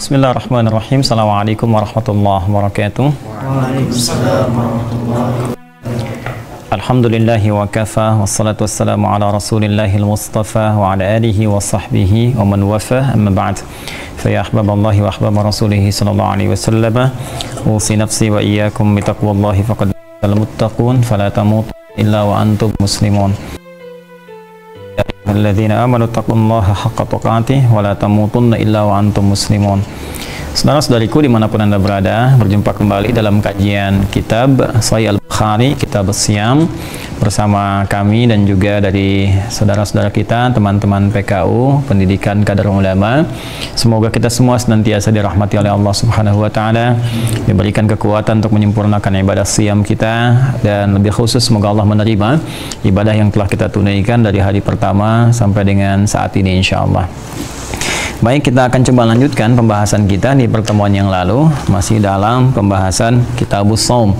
Bismillahirrahmanirrahim. Assalamualaikum warahmatullahi wabarakatuh. Waalaikumsalam warahmatullahi wabarakatuh. Alhamdulillahi wa kafa, wassalatu wassalamu ala rasulillahil mustafa wa ala alihi wa sahbihi wa man wafa, amma ba'd. Fa ya ahbaballahi wa ahbaba rasulihi sallallahu alaihi wasallam, usi nafsi wa iyyakum bi taqwallahi faqad al-muttaqun fala tamutu illa wa antum muslimun. Alladzina amanu taqullaha haqqa tuqatih wa la tamutunna illa wa antum muslimun. Saudara-saudariku dimanapun Anda berada, berjumpa kembali dalam kajian kitab Sahih Al-Bukhari, Kitab As-Siyam, bersama kami dan juga dari saudara-saudara kita, teman-teman PKU, Pendidikan Kadar Ulama. Semoga kita semua senantiasa dirahmati oleh Allah Subhanahu wa taala, diberikan kekuatan untuk menyempurnakan ibadah siyam kita, dan lebih khusus semoga Allah menerima ibadah yang telah kita tunaikan dari hari pertama sampai dengan saat ini insyaallah. Baik, kita akan coba lanjutkan pembahasan kita di pertemuan yang lalu, masih dalam pembahasan Kitabus Shaum.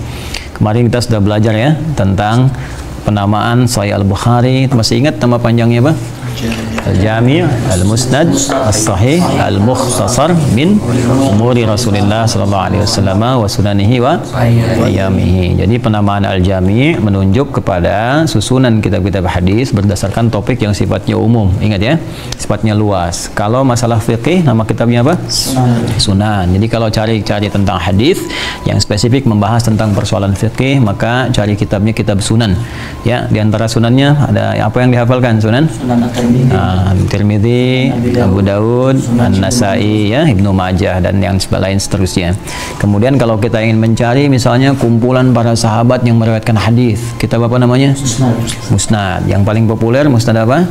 Kemarin kita sudah belajar ya tentang penamaan Sahih Al-Bukhari. Masih ingat nama panjangnya apa? Al-Jami' Al-Musnad As-Sahih Al-Mukhtasar min Umuri Rasulullah sallallahu alaihi wasallam wa sunanihi wa ayyamihi. Jadi penamaan Al-Jami' menunjuk kepada susunan kitab-kitab hadis berdasarkan topik yang sifatnya umum. Ingat ya, sifatnya luas. Kalau masalah fikih, nama kitabnya apa? Sunan. Jadi kalau cari-cari tentang hadis yang spesifik membahas tentang persoalan fikih, maka cari kitabnya kitab sunan. Ya, di antara sunannya ada apa yang dihafalkan? Sunan Tirmidzi, Abu Daud, An-Nasai, ya, Ibnu Majah, dan yang lain seterusnya. Kemudian kalau kita ingin mencari misalnya kumpulan para sahabat yang meriwayatkan hadis, kitab apa namanya? Musnad. Yang paling populer Musnad apa?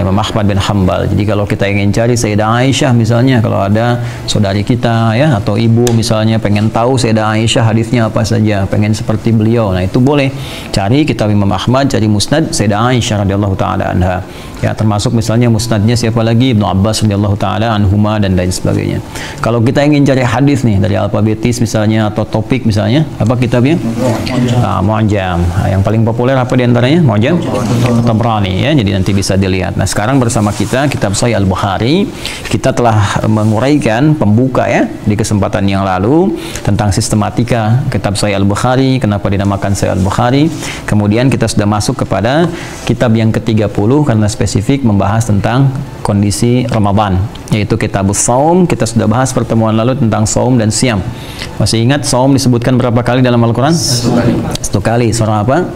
Imam Ahmad bin Hanbal. Jadi kalau kita ingin cari Sayyidah Aisyah misalnya, kalau ada saudari kita ya atau ibu misalnya pengen tahu Sayyidah Aisyah hadisnya apa saja, pengen seperti beliau, nah itu boleh cari kitab Imam Ahmad, cari Musnad Sayyidah Aisyah radhiyallahu taala anha. Ya, termasuk misalnya musnadnya siapa lagi? Ibnu Abbas radhiyallahu taala anhuma dan lain sebagainya. Kalau kita ingin cari hadis nih dari alfabetis misalnya atau topik misalnya, apa kitabnya? Mu'jam. Yang paling populer apa di antaranya? Mu'jam Tabrani ya. Jadi nanti bisa dilihat. Nah, sekarang bersama kita kitab Sahih Al-Bukhari. Kita telah menguraikan pembuka ya di kesempatan yang lalu tentang sistematika kitab Sahih Al-Bukhari, kenapa dinamakan Sahih Al-Bukhari. Kemudian kita sudah masuk kepada kitab yang ke-30 karena spesifik membahas tentang kondisi Ramadan, yaitu Kitabus Shaum. Kita sudah bahas pertemuan lalu tentang saum dan siam. Masih ingat saum disebutkan berapa kali dalam Al-Quran? Satu kali. Surah apa?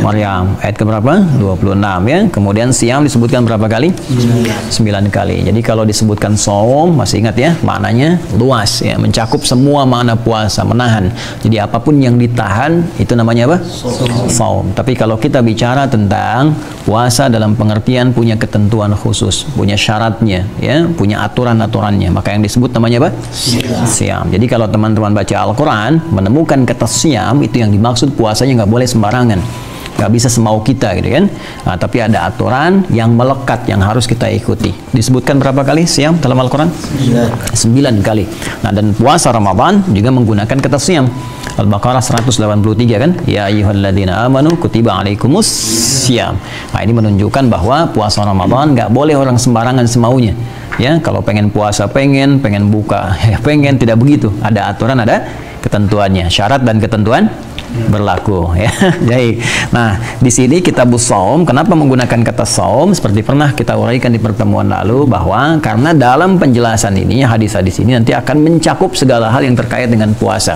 Maryam. Ayat ke berapa? 26 ya. Kemudian siam disebutkan berapa kali? 9 kali. Jadi kalau disebutkan saum, masih ingat ya, maknanya luas ya, mencakup semua makna puasa, menahan. Jadi apapun yang ditahan itu namanya apa? Saum. Tapi kalau kita bicara tentang puasa dalam pengertian punya ketentuan khusus, punya syaratnya ya, punya aturan-aturannya, maka yang disebut namanya apa? Siam. Jadi kalau teman-teman baca Al-Quran menemukan kata siam, itu yang dimaksud puasanya nggak boleh sembarangan, nggak bisa semau kita gitu kan. Nah, tapi ada aturan yang melekat yang harus kita ikuti. Disebutkan berapa kali siam dalam Al-Quran? 9 kali. Nah, dan puasa Ramadan juga menggunakan kata siam. Al-Baqarah 183 kan? Ya ayyuhalladzina amanu kutiba alaikumus siyam. Nah, ini menunjukkan bahwa puasa Ramadan nggak boleh orang sembarangan semaunya. Ya, kalau pengen puasa pengen buka ya pengen, tidak begitu. Ada aturan, ada ketentuannya, syarat dan ketentuan berlaku ya. Baik. Nah, di sini Kitabus Shaum, kenapa menggunakan kata saum? Seperti pernah kita uraikan di pertemuan lalu bahwa karena dalam penjelasan ini, hadis-hadis ini nanti akan mencakup segala hal yang terkait dengan puasa.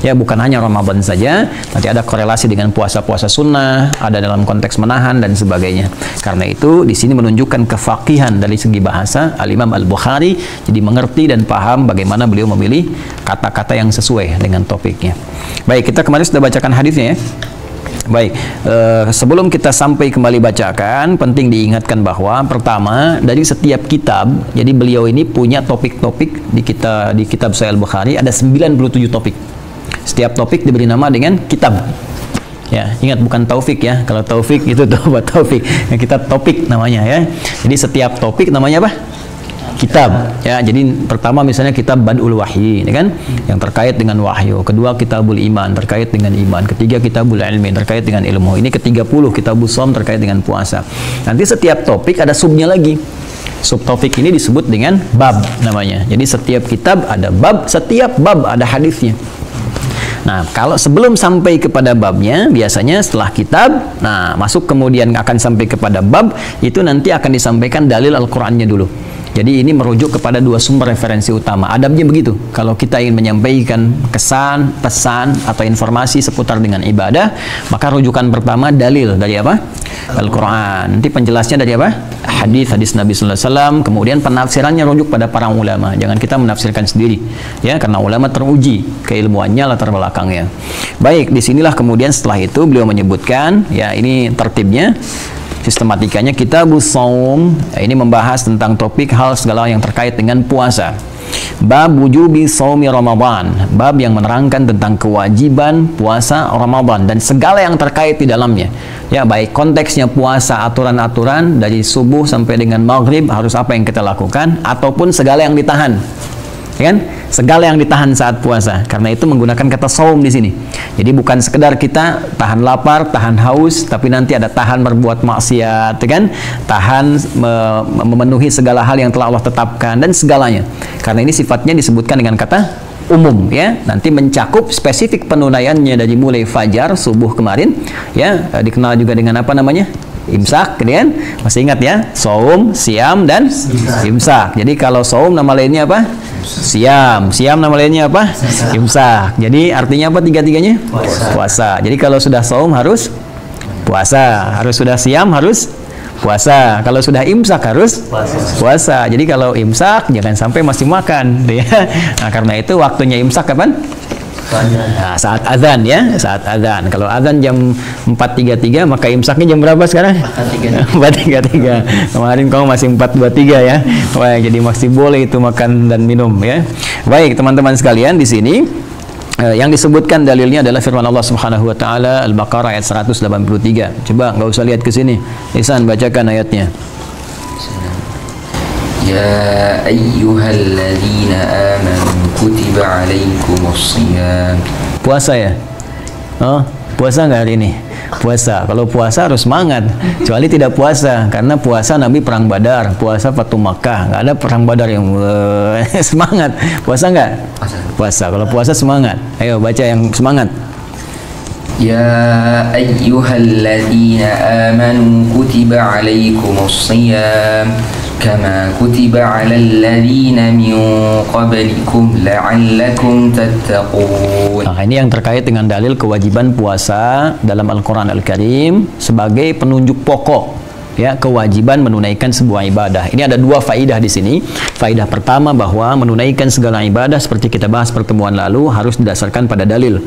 Ya, bukan hanya Ramadan saja, nanti ada korelasi dengan puasa-puasa sunnah, ada dalam konteks menahan dan sebagainya. Karena itu di sini menunjukkan kefaqihan dari segi bahasa Al-Imam Al-Bukhari, jadi mengerti dan paham bagaimana beliau memilih kata-kata yang sesuai dengan topiknya. Baik, kita kemarin sudah bacakan hadisnya ya. Baik, sebelum kita sampai kembali bacakan, penting diingatkan bahwa pertama, dari setiap kitab, jadi beliau ini punya topik-topik di kitab Sahih Al-Bukhari ada 97 topik. Setiap topik diberi nama dengan kitab. Ya, ingat bukan taufik ya. Kalau taufik itu buat taufik. Ya, kita topik namanya ya. Jadi setiap topik namanya apa? Kitab. Ya, jadi pertama misalnya kitab Badul Wahyi, ya kan? Yang terkait dengan wahyu. Kedua Kitabul Iman, terkait dengan iman. Ketiga Kitabul Ilmi, terkait dengan ilmu. Ini ke-30 Kitabus Shaum, terkait dengan puasa. Nanti setiap topik ada subnya lagi. Subtopik ini disebut dengan bab namanya. Jadi setiap kitab ada bab, setiap bab ada hadisnya. Nah, kalau sebelum sampai kepada babnya, biasanya setelah kitab, nah masuk kemudian akan sampai kepada bab, itu nanti akan disampaikan dalil Al-Qur'annya dulu. Jadi ini merujuk kepada dua sumber referensi utama. Adabnya begitu. Kalau kita ingin menyampaikan kesan, pesan, atau informasi seputar dengan ibadah, maka rujukan pertama dalil dari apa? Al-Quran. Nanti penjelasnya dari apa? Hadis Nabi Sallallahu Alaihi Wasallam. Kemudian penafsirannya rujuk pada para ulama. Jangan kita menafsirkan sendiri, ya, karena ulama teruji keilmuannya, latar belakangnya. Baik, disinilah kemudian setelah itu beliau menyebutkan, ya ini tertibnya. Sistematikanya Kitabus Shaum, ini membahas tentang topik hal segala yang terkait dengan puasa. Bab wujubi shaumi Ramadan, bab yang menerangkan tentang kewajiban puasa Ramadan dan segala yang terkait di dalamnya. Ya, baik konteksnya puasa, aturan-aturan dari subuh sampai dengan maghrib harus apa yang kita lakukan, ataupun segala yang ditahan. Ya kan? Segala yang ditahan saat puasa. Karena itu menggunakan kata saum di sini. Jadi bukan sekedar kita tahan lapar, tahan haus, tapi nanti ada tahan berbuat maksiat, ya kan? Tahan memenuhi segala hal yang telah Allah tetapkan dan segalanya. Karena ini sifatnya disebutkan dengan kata umum, ya. Nanti mencakup spesifik penunaiannya dari mulai fajar, subuh kemarin, ya, dikenal juga dengan apa namanya? Imsak, kemudian masih ingat ya, saum, siam, dan imsak. Jadi kalau saum nama lainnya apa? Siam. Siam nama lainnya apa? Imsak. Jadi artinya apa tiga-tiganya? Puasa. Jadi kalau sudah saum harus puasa, harus sudah siam harus puasa, kalau sudah imsak harus puasa. Jadi kalau imsak jangan sampai masih makan, ya. Nah, karena itu waktunya imsak kapan? Nah, saat azan, ya, saat azan. Kalau azan jam 4.33, maka imsaknya jam berapa sekarang? 4.33. Kemarin kamu masih 4.23, ya. Wah, jadi masih boleh itu makan dan minum, ya. Baik, teman-teman sekalian, di sini yang disebutkan dalilnya adalah firman Allah Subhanahu wa taala Al-Baqarah ayat 183. Coba nggak usah lihat ke sini. Ihsan bacakan ayatnya. Ya ayyuhalladzina amanu kutiba alaikumus shiyam. Puasa ya? Oh, puasa nggak hari ini? Puasa. Kalau puasa harus semangat. Kecuali tidak puasa, karena puasa Nabi perang Badar, puasa Fatu Makkah. Nggak ada perang Badar yang semangat. Puasa nggak? Puasa. Kalau puasa semangat. Ayo baca yang semangat. Ya ayyuhalladzina amanu kutiba alaikumus shiyam kama kutiba alal ladzina min qablikum la'allakum tattaqun. Nah, ini yang terkait dengan dalil kewajiban puasa dalam Al-Qur'an Al-Karim sebagai penunjuk pokok, ya, kewajiban menunaikan sebuah ibadah. Ini ada dua faidah di sini. Faidah pertama bahwa menunaikan segala ibadah seperti kita bahas pertemuan lalu harus didasarkan pada dalil.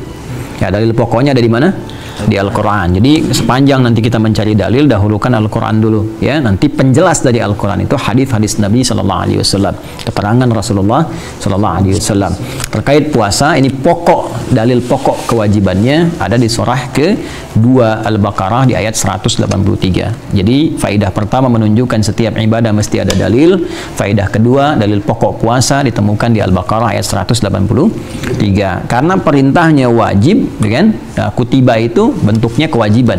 Ya, dalil pokoknya dari mana? Di Al-Quran. Jadi sepanjang nanti kita mencari dalil, dahulukan Al-Quran dulu, ya. Nanti penjelas dari Al-Quran itu hadis-hadis Nabi Sallallahu Alaihi Wasallam, keterangan Rasulullah Sallallahu Alaihi Wasallam terkait puasa. Ini pokok, dalil pokok kewajibannya ada di surah ke-2 Al-Baqarah di ayat 183. Jadi faidah pertama menunjukkan setiap ibadah mesti ada dalil. Faidah kedua, dalil pokok puasa ditemukan di Al-Baqarah ayat 183. Karena perintahnya wajib, kan? Nah, kutiba itu bentuknya kewajiban.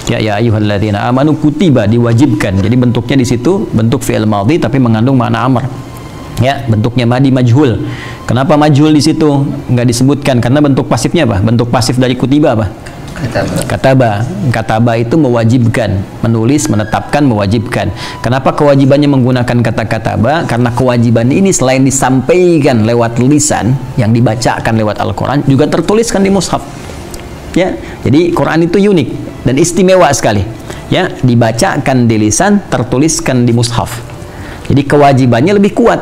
Ya ayyuhalladzina amanu kutiba, diwajibkan. Jadi bentuknya di situ bentuk fi'il madhi tapi mengandung makna amr. Ya, bentuknya madi majhul. Kenapa majhul di situ? Enggak disebutkan karena bentuk pasifnya apa? Bentuk pasif dari kutiba apa? Kataba. Kataba itu mewajibkan, menulis, menetapkan, mewajibkan. Kenapa kewajibannya menggunakan kata kataba? Karena kewajiban ini selain disampaikan lewat lisan yang dibacakan lewat Al-Quran, juga tertuliskan di mushaf. Ya, jadi Quran itu unik dan istimewa sekali. Ya, dibacakan di lisan, tertuliskan di mushaf. Jadi kewajibannya lebih kuat.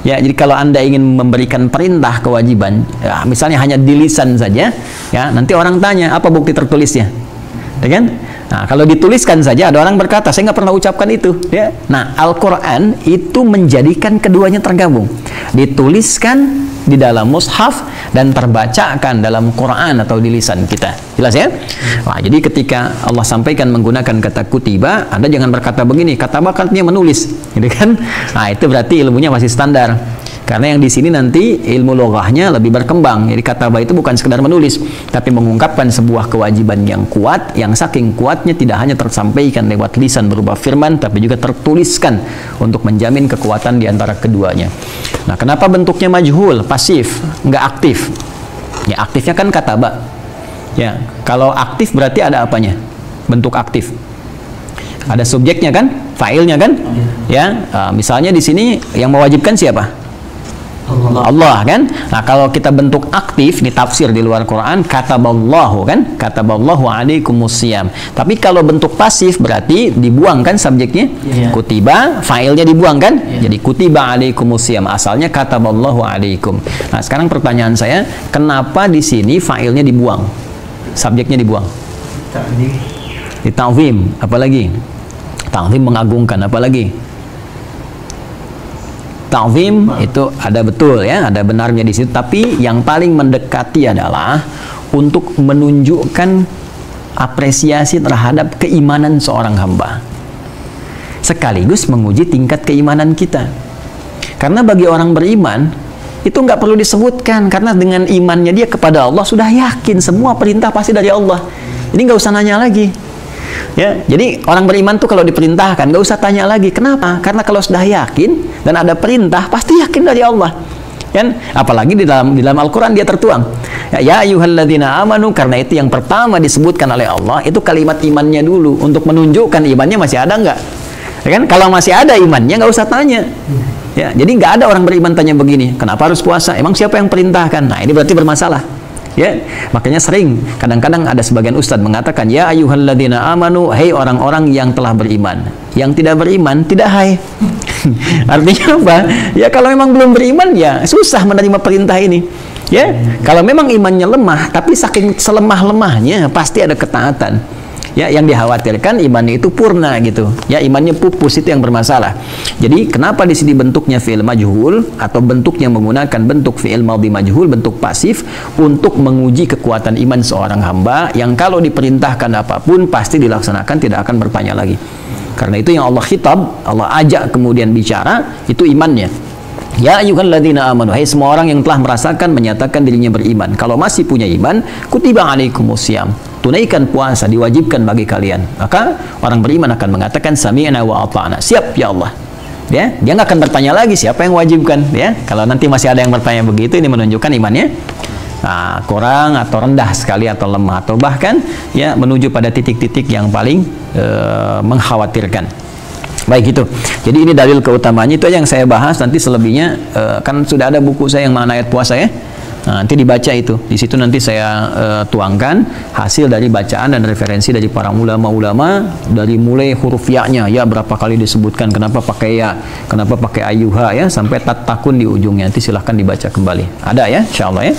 Ya, jadi kalau Anda ingin memberikan perintah kewajiban, ya, misalnya hanya di lisan saja, ya, nanti orang tanya, apa bukti tertulisnya? Ya kan? Nah, kalau dituliskan saja, ada orang berkata, saya nggak pernah ucapkan itu. Ya. Nah, Al-Quran itu menjadikan keduanya tergabung. Dituliskan di dalam mushaf dan terbacakan dalam Quran atau di lisan kita. Jelas ya? Nah, jadi ketika Allah sampaikan menggunakan kata kutiba, Anda jangan berkata begini, kata artinya menulis, gitu kan? Nah, itu berarti ilmunya masih standar. Karena yang di sini nanti ilmu loghahnya lebih berkembang. Jadi kataba itu bukan sekedar menulis, tapi mengungkapkan sebuah kewajiban yang kuat, yang saking kuatnya tidak hanya tersampaikan lewat lisan berupa firman, tapi juga tertuliskan untuk menjamin kekuatan di antara keduanya. Nah, kenapa bentuknya majhul, pasif, nggak aktif? Ya, aktifnya kan kataba. Ya, kalau aktif berarti ada apanya? Bentuk aktif. Ada subjeknya kan, failnya kan? Ya, misalnya di sini yang mewajibkan siapa? Allah kan. Nah, kalau kita bentuk aktif di tafsir di luar Quran, kataballahu kan, kataballahu alaikumusiyam. Tapi kalau bentuk pasif berarti dibuang kan subjeknya, kutiba, failnya dibuang kan, jadi kutiba alaikumusiyam, asalnya kataballahu alaikum. Nah, sekarang pertanyaan saya, kenapa di sini failnya dibuang, subjeknya dibuang? Ta'zim, apalagi? Ta'zim mengagungkan, apalagi? Ta'zim itu ada betul ya, ada benarnya di situ, tapi yang paling mendekati adalah untuk menunjukkan apresiasi terhadap keimanan seorang hamba, sekaligus menguji tingkat keimanan kita. Karena bagi orang beriman itu nggak perlu disebutkan, karena dengan imannya dia kepada Allah sudah yakin semua perintah pasti dari Allah. Jadi nggak usah nanya lagi. Ya, jadi orang beriman tuh kalau diperintahkan nggak usah tanya lagi. Kenapa? Karena kalau sudah yakin dan ada perintah pasti yakin dari Allah. Kan? Apalagi di dalam Al-Quran dia tertuang. Ya ayyuhalladzina amanu, karena itu yang pertama disebutkan oleh Allah itu kalimat imannya dulu untuk menunjukkan imannya masih ada nggak. Ya kan? Kalau masih ada imannya nggak usah tanya. Ya, jadi nggak ada orang beriman tanya begini, kenapa harus puasa? Emang siapa yang perintahkan? Nah, ini berarti bermasalah. Ya, makanya sering kadang-kadang ada sebagian ustadz mengatakan ya ayyuhalladzina amanu, hei orang-orang yang telah beriman. Yang tidak beriman tidak hai. Artinya apa? Ya kalau memang belum beriman ya susah menerima perintah ini. Ya, kalau memang imannya lemah, tapi saking selemah-lemahnya pasti ada ketaatan. Ya, yang dikhawatirkan imannya itu purna gitu. Ya, imannya pupus, itu yang bermasalah. Jadi kenapa di sini bentuknya fi'il majhul atau bentuknya menggunakan bentuk fi'il madhi majhul, bentuk pasif untuk menguji kekuatan iman seorang hamba yang kalau diperintahkan apapun pasti dilaksanakan, tidak akan bertanya lagi. Karena itu yang Allah khitab, Allah ajak kemudian bicara, itu imannya. Ya ayyuhalladzina amanu, hai semua orang yang telah merasakan menyatakan dirinya beriman. Kalau masih punya iman, kutiba alaikumusiyam, tunaikan puasa, diwajibkan bagi kalian. Maka orang beriman akan mengatakan sami'na wa ata'na, siap ya Allah. Ya, dia nggak akan bertanya lagi siapa yang wajibkan. Ya, kalau nanti masih ada yang bertanya begitu, ini menunjukkan imannya kurang atau rendah sekali atau lemah atau bahkan ya menuju pada titik-titik yang paling mengkhawatirkan. Baik itu. Jadi ini dalil keutamanya, itu aja yang saya bahas. Nanti selebihnya kan sudah ada buku saya yang mana ayat puasa ya. Nah, nanti dibaca itu. Di situ nanti saya tuangkan hasil dari bacaan dan referensi dari para ulama-ulama dari mulai huruf ya-nya, ya berapa kali disebutkan, kenapa pakai ya, kenapa pakai ayyuha ya, sampai tatakun di ujungnya. Nanti silahkan dibaca kembali. Ada ya, insyaallah ya.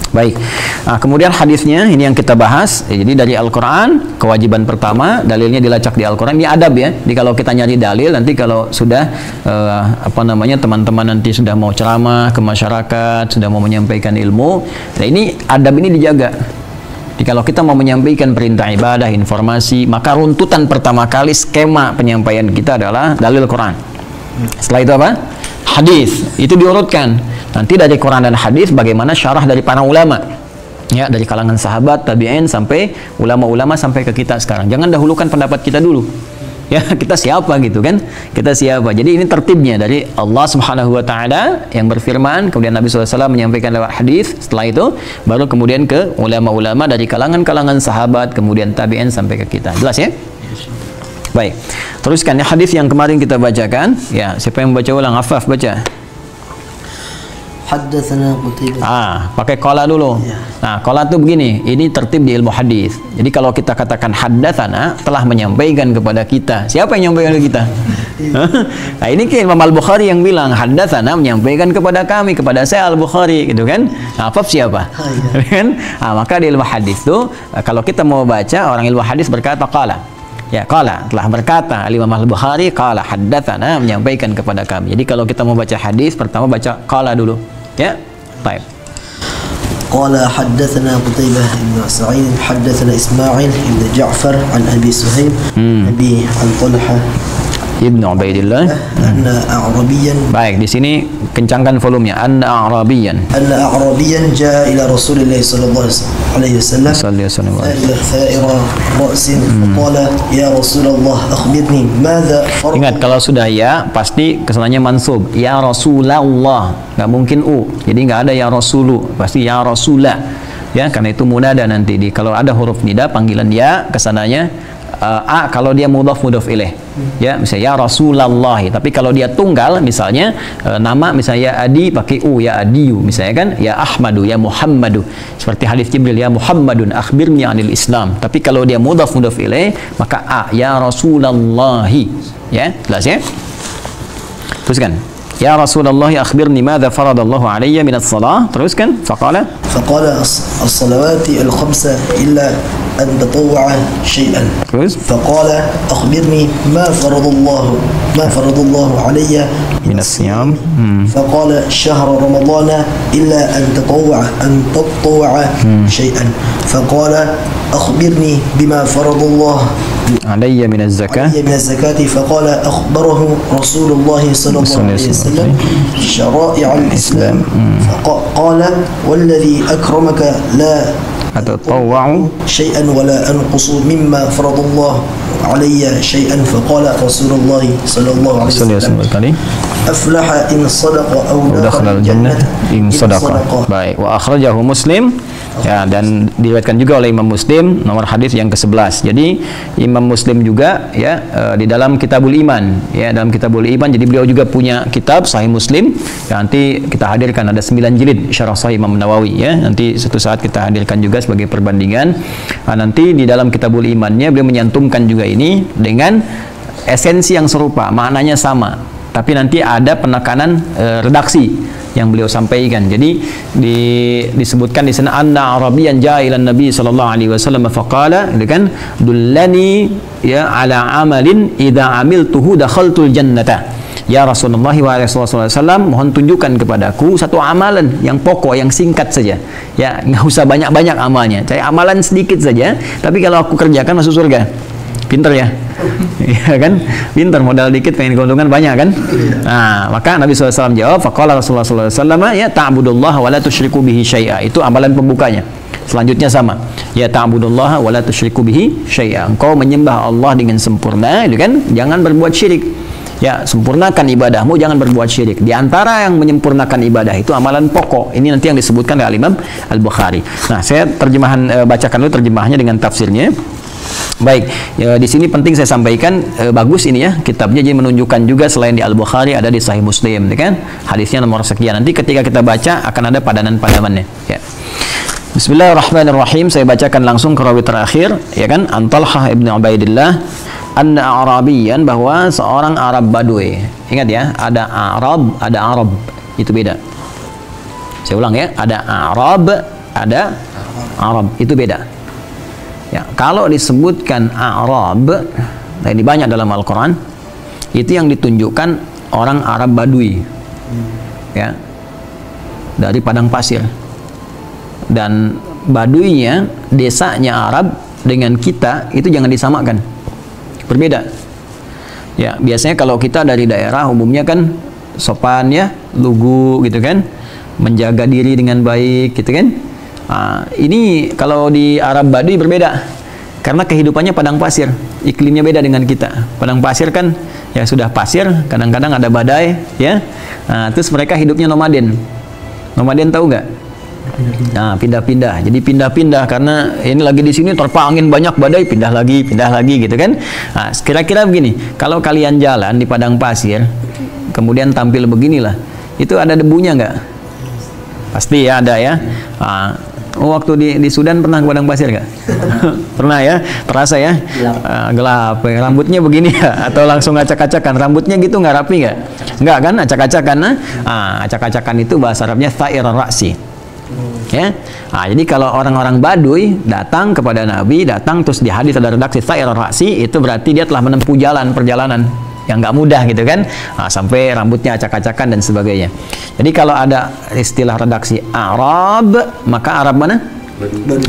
Baik, nah, kemudian hadisnya ini yang kita bahas. Jadi dari Al-Quran, kewajiban pertama, dalilnya dilacak di Al-Quran. Ini adab ya. Jadi kalau kita nyari dalil, nanti kalau sudah teman-teman nanti sudah mau ceramah ke masyarakat, sudah mau menyampaikan ilmu, nah ini adab ini dijaga. Jadi kalau kita mau menyampaikan perintah ibadah, informasi, maka runtutan pertama kali skema penyampaian kita adalah dalil Quran. Setelah itu apa? Hadis. Itu diurutkan. Nanti dari Quran dan hadis bagaimana syarah dari para ulama. Ya, dari kalangan sahabat, tabi'in sampai ulama-ulama sampai ke kita sekarang. Jangan dahulukan pendapat kita dulu. Ya, kita siapa gitu kan? Kita siapa? Jadi ini tertibnya dari Allah Subhanahu wa taala yang berfirman, kemudian Nabi SAW menyampaikan lewat hadis, setelah itu baru kemudian ke ulama-ulama dari kalangan-kalangan sahabat, kemudian tabi'in sampai ke kita. Jelas ya? Baik. Teruskan ya hadis yang kemarin kita bacakan. Ya, siapa yang baca ulang? Afaf baca. Haddatsana Qutaibah. Pakai qala dulu. Ya. Nah, qala itu begini, ini tertib di ilmu hadis. Jadi kalau kita katakan haddatsana, telah menyampaikan kepada kita. Siapa yang menyampaikan ke kita? Nah, ini kan Imam Al-Bukhari yang bilang haddatsana, menyampaikan kepada kami, kepada saya Al-Bukhari gitu kan. Nah, Afaf siapa? Kan? Nah, maka di ilmu hadis tuh kalau kita mau baca, orang ilmu hadis berkata qala. Ya, qala, telah berkata Imam Al-Bukhari, qala haddatsana, menyampaikan kepada kami. Jadi kalau kita mau baca hadis, pertama baca qala dulu. Ya, baik. Qala haddatsana Qutaibah bin Sa'id, haddatsana Ismail bin Ja'far an Abi Suhaib, Abi an Talha Ibnu Ubaidillah. Anna A'rabiyan. Baik, di sini kencangkan volumenya. Anna A'rabiyan. Anna A'rabiyan jaa ila Rasulillah sallallahu alaihi wasallam. Tha'ira ra'sin faqala ya Rasulullah akhbirni madza farad. Ingat kalau sudah ya pasti kesannya mansub. Ya Rasulullah, nggak mungkin jadi nggak ada ya Rasulu, pasti ya Rasulah. Ya, karena itu munada nanti kalau ada huruf nida panggilan ya kesananya kalau dia mudhaf ilaih. Ya, misalnya ya Rasulullah. Tapi kalau dia tunggal misalnya nama misalnya ya Adi pakai ya Adiyu misalnya kan, ya Ahmadu, ya Muhammadu. Seperti hadis Jibril, ya Muhammadun akhbirni anil Islam. Tapi kalau dia mudhaf ilaih maka ya Rasulullah. Ya, jelas ya? Teruskan. Ya Rasulullah akhbirni madza faradallahu alayya min as-salah. Teruskan. Faqala as-salawati al-khamsa illa an tatawwa'a shay'an. Terus. Faqala akhbirni ma faradallahu alayya min as-siyam. Faqala shahra ramadana illa an tatawwa'a shay'an. Faqala akhbirni bima faradallahu alayya min az-zakah. فقال أخبره رسول الله صلى الله عليه وسلم شرائع الإسلام فقال والذي أكرمك لا أتطوع شيئا ولا أنقص مما فرض الله علي شيئا فقال رسول الله صلى الله عليه وسلم أفلح إن صدق أو دخل الجنة إن صدق. Baik, wa akhrajahu Muslim. Ya, dan diriwayatkan juga oleh Imam Muslim nomor hadis yang ke-11. Jadi Imam Muslim juga ya di dalam Kitabul Iman, ya dalam Kitabul Iman. Jadi beliau juga punya kitab Sahih Muslim. Ya, nanti kita hadirkan ada 9 jilid syarah Sahih Imam Nawawi ya. Nanti suatu saat kita hadirkan juga sebagai perbandingan. Nanti di dalam Kitabul Imannya beliau menyantumkan juga ini dengan esensi yang serupa, maknanya sama. Tapi nanti ada penekanan redaksi yang beliau sampaikan. Jadi disebutkan di sana anna Arabiyan jaa ila Nabi sallallahu alaihi wasallam faqala, itu kan, dullani ya ala amalin idza amiltuhu dakhaltul jannata. Ya Rasulullah wa Rasulullah, mohon tunjukkan kepadaku satu amalan yang pokok, yang singkat saja. Ya, nggak usah banyak-banyak amalnya. Cari amalan sedikit saja, tapi kalau aku kerjakan masuk surga. Pinter ya? Iya kan? Pinter, modal dikit pengen keuntungan banyak kan? Nah, maka Nabi SAW jawab, faqala Rasulullah SAW, ya ta'budullaha wa la tusyriku bihi syai'a. Itu amalan pembukanya. Selanjutnya sama. Ya ta'budullaha wa la tusyriku bihi syai'a. Engkau menyembah Allah dengan sempurna, itu kan? Jangan berbuat syirik. Ya, sempurnakan ibadahmu, jangan berbuat syirik. Di antara yang menyempurnakan ibadah itu amalan pokok. Ini nanti yang disebutkan oleh Imam Al-Bukhari. Nah, saya bacakan dulu terjemahnya dengan tafsirnya. Baik, ya, di sini penting saya sampaikan, bagus ini ya kitabnya, jadi menunjukkan juga selain di Al-Bukhari ada di Sahih Muslim, ya kan? Hadisnya nomor sekian. Nanti ketika kita baca akan ada padanan-padanannya. Ya. Bismillahirrahmanirrahim. Saya bacakan langsung ke rawi terakhir, ya kan? An Talhah ibn Ubaidillah anna Arabiyan, bahwa seorang Arab Badui. Ingat ya, ada Arab, ada Arab. Itu beda. Saya ulang ya, ada Arab, ada Arab. Itu beda. Ya, kalau disebutkan Arab, nah ini banyak dalam Al-Quran, itu yang ditunjukkan orang Arab Badui, ya, dari padang pasir. Dan Baduinya, desanya Arab dengan kita itu jangan disamakan, berbeda. Ya, biasanya kalau kita dari daerah umumnya kan sopan ya, lugu gitu kan, menjaga diri dengan baik gitu kan. Nah, ini kalau di Arab Badui berbeda, karena kehidupannya padang pasir, iklimnya beda dengan kita. Padang pasir kan ya sudah pasir, kadang-kadang ada badai ya. Nah, terus mereka hidupnya nomaden. Nomaden tahu nggak? Nah, pindah-pindah. Jadi pindah-pindah karena ini lagi di sini terpa angin banyak badai, pindah lagi gitu kan. Nah, kira-kira begini, kalau kalian jalan di padang pasir, kemudian tampil beginilah, itu ada debunya nggak? Pasti ya ada ya. Nah, waktu di Sudan pernah ke padang pasir nggak? Pernah ya, terasa ya, gelap. Rambutnya begini ya, atau langsung acak-acakan? Rambutnya gitu nggak rapi nggak? Nggak kan, acak-acakan. Acak-acakan itu bahasa Arabnya tha'ir ra'si. Ya, jadi kalau orang-orang Baduy datang kepada Nabi, datang terus di hadis ada redaksi tha'ir ra'si, itu berarti dia telah menempuh perjalanan yang nggak mudah gitu kan, sampai rambutnya acak-acakan dan sebagainya. Jadi kalau ada istilah redaksi Arab, maka Arab mana?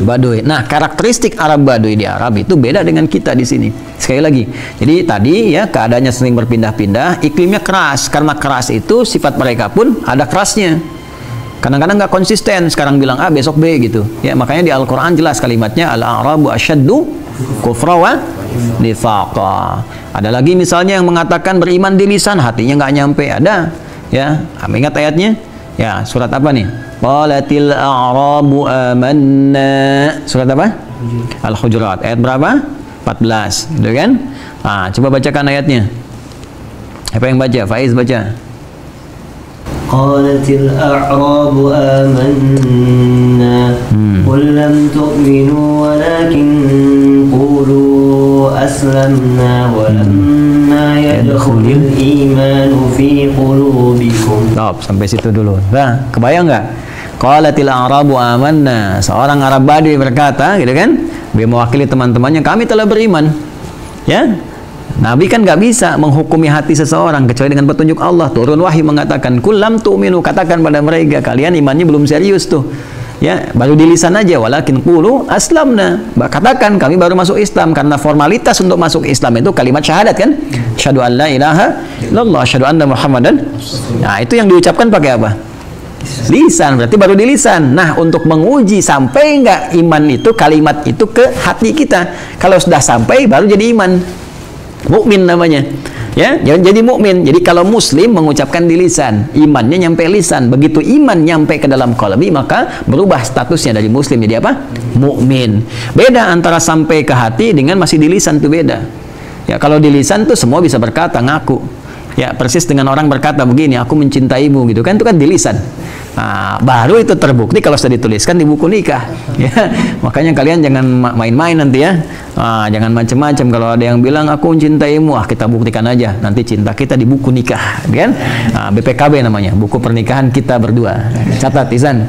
Baduy. Nah, karakteristik Arab Baduy di Arab itu beda dengan kita di sini. Sekali lagi. Jadi tadi ya keadaannya sering berpindah-pindah, iklimnya keras. Karena keras itu sifat mereka pun ada kerasnya. Kadang-kadang nggak konsisten, sekarang bilang A, besok B gitu. Ya, makanya di Al-Qur'an jelas kalimatnya al-a'rabu asyaddu kufra wa nifaqa. Ada lagi misalnya yang mengatakan beriman di lisan, hatinya nggak nyampe. Ada. Ya, ingat ayatnya? Ya, surat apa nih? Qalatil a'rabu amanna. Surat apa? Al-Hujurat. Ayat berapa? 14. Gitu kan? Nah, coba bacakan ayatnya. Apa yang baca? Faiz baca. Qalatil a'rabu amanna qul lam tu'minu walakin qulu aslamna walamma yadkhulul imanu fi qulubikum. Stop, sampai situ dulu. Nah, kebayang nggak? Qalatil a'rabu amanna. Seorang Arab Badui berkata, gitu kan? Dia mewakili teman-temannya, kami telah beriman. Ya, Nabi kan nggak bisa menghukumi hati seseorang kecuali dengan petunjuk Allah. Turun wahyu mengatakan, kulam tu'minu, katakan pada mereka, kalian imannya belum serius tuh. Ya, baru di lisan aja, walakin qulu aslamna. Katakan kami baru masuk Islam, karena formalitas untuk masuk Islam itu kalimat syahadat kan? Syahadu an la ilaha illallah, syahadu anna Muhammadan. Nah, itu yang diucapkan pakai apa? Lisan, berarti baru di lisan. Nah, untuk menguji sampai nggak iman itu, kalimat itu ke hati kita. Kalau sudah sampai baru jadi iman. Mukmin namanya. Ya, jadi mukmin. Jadi kalau muslim mengucapkan di lisan, imannya nyampe lisan. Begitu iman nyampe ke dalam qalbi, maka berubah statusnya dari muslim jadi apa? Mukmin. Beda antara sampai ke hati dengan masih di lisan, itu beda. Ya, kalau di lisan tuh semua bisa berkata, ngaku. Ya, persis dengan orang berkata begini, aku mencintaimu gitu kan, itu kan di lisan. Nah, baru itu terbukti kalau sudah dituliskan di buku nikah. Ya, makanya kalian jangan main-main nanti ya. Nah, jangan macam-macam. Kalau ada yang bilang aku mencintaimu, kita buktikan aja. Nanti cinta kita di buku nikah, kan? Nah, BPKB namanya, buku pernikahan kita berdua. Catat, Izan.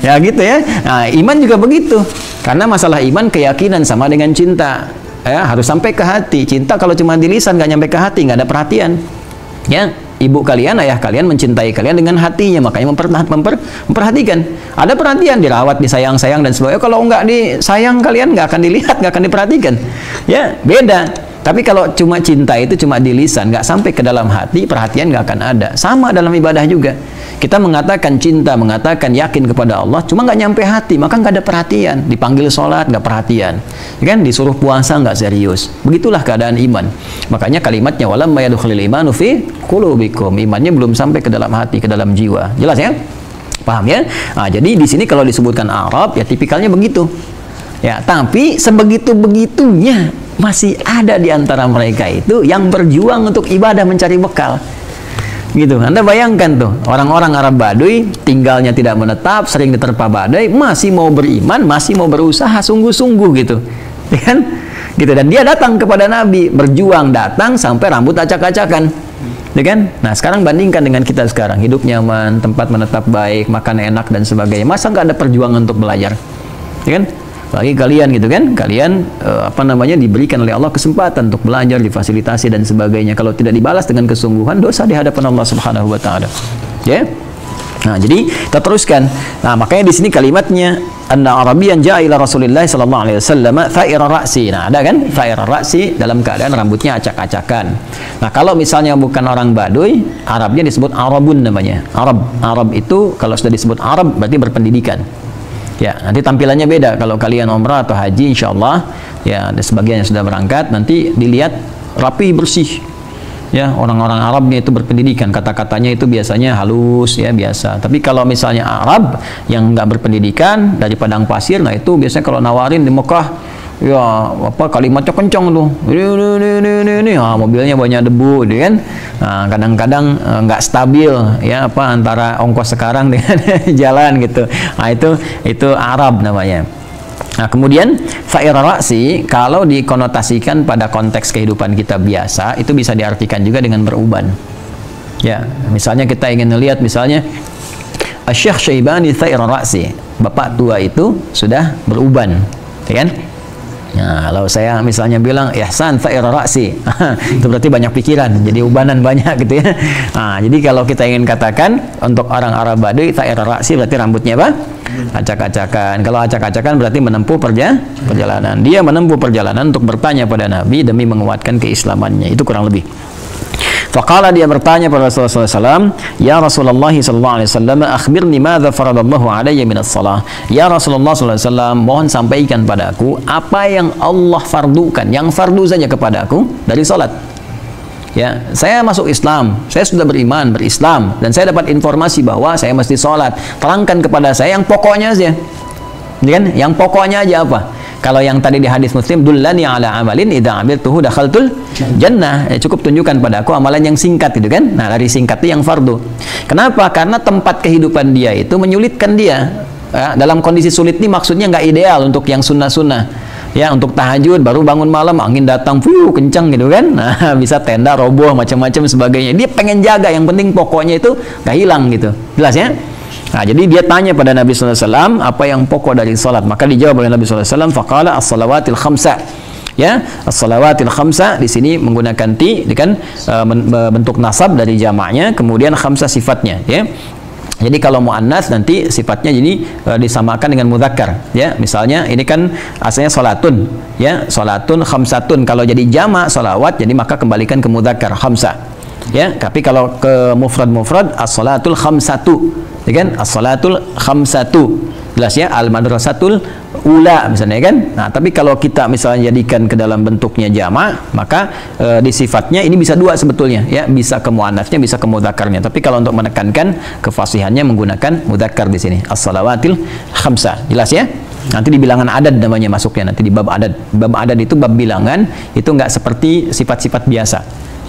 Ya gitu ya. Nah, iman juga begitu. Karena masalah iman keyakinan sama dengan cinta. Ya, harus sampai ke hati. Cinta kalau cuma di lisan nggak nyampe ke hati, nggak ada perhatian. Ya, ibu kalian, ayah kalian mencintai kalian dengan hatinya, makanya memperhatikan. Ada perhatian, dirawat, disayang-sayang dan sebagainya. Kalau nggak disayang kalian nggak akan dilihat, nggak akan diperhatikan. Ya, beda. Tapi kalau cuma cinta itu cuma di lisan, nggak sampai ke dalam hati, perhatian nggak akan ada. Sama dalam ibadah juga. Kita mengatakan cinta, mengatakan yakin kepada Allah, cuma nggak nyampe hati, maka nggak ada perhatian. Dipanggil sholat, nggak perhatian. Kan? Disuruh puasa, nggak serius. Begitulah keadaan iman. Makanya kalimatnya, walamma yadkhulul imanu fi qulubikum. Imannya belum sampai ke dalam hati, ke dalam jiwa. Jelas ya? Paham ya? Nah, jadi di sini kalau disebutkan Arab, ya tipikalnya begitu. Ya, tapi sebegitu-begitunya masih ada di antara mereka itu yang berjuang untuk ibadah, mencari bekal. Gitu. Anda bayangkan tuh, orang-orang Arab Baduy tinggalnya tidak menetap, sering diterpa badai, masih mau beriman, masih mau berusaha sungguh-sungguh gitu. Ya kan? Gitu. Dan dia datang kepada Nabi, berjuang datang sampai rambut acak-acakan. Ya kan? Nah, sekarang bandingkan dengan kita sekarang, hidup nyaman, tempat menetap baik, makan enak dan sebagainya. Masa nggak ada perjuangan untuk belajar? Ya kan? Bagi kalian gitu kan, kalian diberikan oleh Allah kesempatan untuk belajar, difasilitasi dan sebagainya. Kalau tidak dibalas dengan kesungguhan, dosa di hadapan Allah Subhanahu wa taala. Ya. Nah, jadi kita teruskan. Nah, makanya di sini kalimatnya anna Arabiyyan ja'a ila Rasulillah sallallahu alaihi wasallam tha'ira ra'si. Nah, ada kan? Tha'ira ra'si dalam keadaan rambutnya acak-acakan. Nah, kalau misalnya bukan orang Baduy, Arabnya disebut Arabun namanya. Arab itu kalau sudah disebut Arab berarti berpendidikan. Ya, nanti tampilannya beda. Kalau kalian umrah atau haji, insya Allah, ya, ada sebagian yang sudah berangkat, nanti dilihat rapi, bersih. Ya, orang-orang Arabnya itu berpendidikan. Kata-katanya itu biasanya halus, ya, biasa. Tapi kalau misalnya Arab yang nggak berpendidikan, dari padang pasir, nah itu biasanya kalau nawarin di Mekah, ya, kalimatnya kencang tuh. Ini, mobilnya banyak debu, gitu kan. Nah, kadang-kadang nggak stabil, ya, antara ongkos sekarang dengan jalan gitu. Nah, itu Arab namanya. Nah, kemudian fa'ira ra'si kalau dikonotasikan pada konteks kehidupan kita biasa, itu bisa diartikan juga dengan beruban. Ya, misalnya kita ingin melihat misalnya Syekh Syaibani fa'ira ra'si, bapak tua itu sudah beruban, ya kan? Nah, kalau saya misalnya bilang ihsan fa'ira ra'si, itu berarti banyak pikiran, jadi ubanan banyak gitu ya. Nah, jadi kalau kita ingin katakan untuk orang Arab Baduy fa'ira ra'si berarti rambutnya apa? Acak-acakan. Kalau acak-acakan berarti menempuh perjalanan. Dia menempuh perjalanan untuk bertanya pada Nabi demi menguatkan keislamannya. Itu kurang lebih. Faqala, dia bertanya pada Rasulullah SAW, ya Rasulullah SAW, akhbirni madza faradallahu alayya minas salah. Ya Rasulullah SAW, mohon sampaikan padaku apa yang Allah fardukan, yang fardu saja kepadaku dari salat. Ya, saya masuk Islam, saya sudah berislam, dan saya dapat informasi bahwa saya mesti salat. Terangkan kepada saya yang pokoknya saja. Kan? Yang pokoknya aja apa? Kalau yang tadi di hadis Muslim, dullani ala amalin idza amiltuhu dakhaltul jannah. Ya, cukup tunjukkan padaku amalan yang singkat itu kan. Nah, dari singkat itu yang fardu. Kenapa? Karena tempat kehidupan dia itu menyulitkan dia. Ya, dalam kondisi sulit ini maksudnya nggak ideal untuk yang sunnah-sunnah. Ya, untuk tahajud baru bangun malam angin datang kencang gitu kan. Nah, bisa tenda roboh macam-macam sebagainya. Dia pengen jaga, yang penting pokoknya itu nggak hilang gitu. Jelas ya? Nah, jadi dia tanya pada Nabi SAW apa yang pokok dari salat. Maka dijawab oleh Nabi SAW, faqala as-salawatil khamsa. Ya, as-salawatil khamsa di sini menggunakan ti, kan bentuk nasab dari jamaknya, kemudian khamsa sifatnya, ya. Jadi kalau muannas nanti sifatnya jadi disamakan dengan mudzakkar, ya. Misalnya ini kan asalnya salatun, ya, salatun khamsatun. Kalau jadi jamak salawat, jadi maka kembalikan ke mudzakkar khamsa. Ya, tapi kalau ke mufrad as-salatul khamsatu, ya kan? As-salatul khamsatu. Jelas ya, al-madrasatul ula misalnya kan. Nah, tapi kalau kita misalnya jadikan ke dalam bentuknya jamak, maka di sifatnya ini bisa dua sebetulnya, ya, bisa ke muannasnya, bisa ke mudzakarnya. Tapi kalau untuk menekankan kefasihannya menggunakan mudzakkar di sini. As-salawatil khamsa. Jelas ya? Nanti di bilangan adad namanya masuknya, nanti di bab adad. Bab adad itu bab bilangan, itu enggak seperti sifat-sifat biasa.